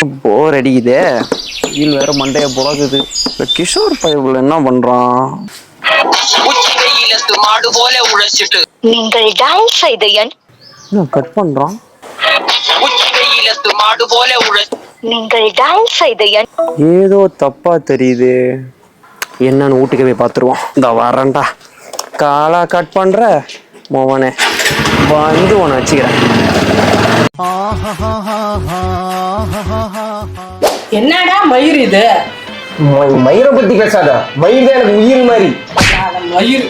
போர் அடிக்குதே. வெயில் வேற மண்டைய புழகுது. இந்த கிஷோர் பைபிள் என்ன பண்றான்? நீங்கள் டயல் செய்த எண் கட் பண்றான். நீங்கள் டயல் செய்த எண் ஏதோ தப்பா தெரியுது. என்னன்னு வீட்டுக்கு போய் பார்த்துருவோம். இந்த வரேன்டா. காலா கட் பண்ற மோவனே வந்து உன்னை வச்சுக்கிறேன். என்னடா மயிர் இது? மயிரை பத்தி பேசாத. மயிர் தான் எனக்கு உயிர் மாதிரி. மயிர்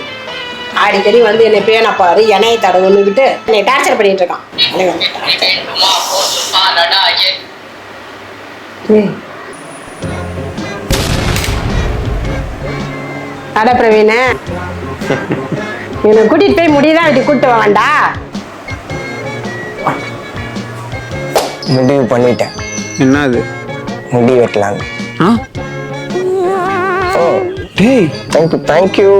அடிக்கடி வந்து என்னை பேன பாரு எண்ணெயை தடவுன்னுக்கிட்டு என்னை டார்ச்சர் பண்ணிட்டு இருக்கான். அட பிரவீன, என்னை கூட்டிட்டு போய் முடிதான் வெட்டி கூட்டு வாங்கண்டா. முடிவு பண்ணிட்டேன். என்னது? முடி வெட்டலாங்க. டேய் தேங்க்யூ.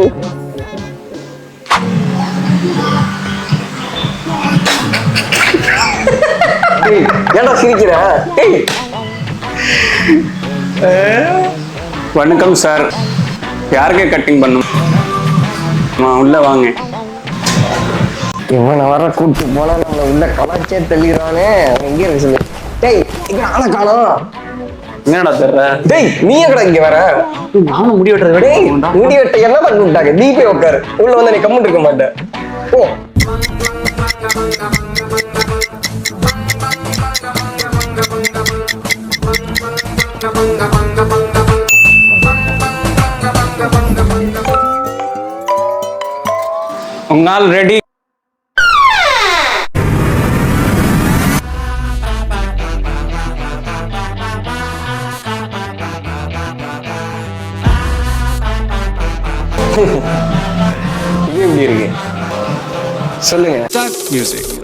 ஏன்டா சிரிக்கிற? வணக்கம் சார். யாருக்கே கட்டிங் பண்ணும்? உள்ள வாங்க. இவனை வர கூட்டு போனா நம்மள உள்ள கலாச்சே தள்ளிடுறானே. எங்கே இருக்கு சொல்லு. டேய் இங்க ஆளை காணோம். என்னடா தெரியல? டேய் நீ எங்கடா இங்க வர? நானும் முடி வெட்டுறத விட முடி வெட்ட என்ன பண்ணி விட்டாங்க? நீ போய் உட்காரு. உள்ள வந்து நீ கம்முன்னு இருக்க மாட்டேன். ஓ உங்கள் ரெடி. இது எப்படி இருக்கு சொல்லுங்க. Music.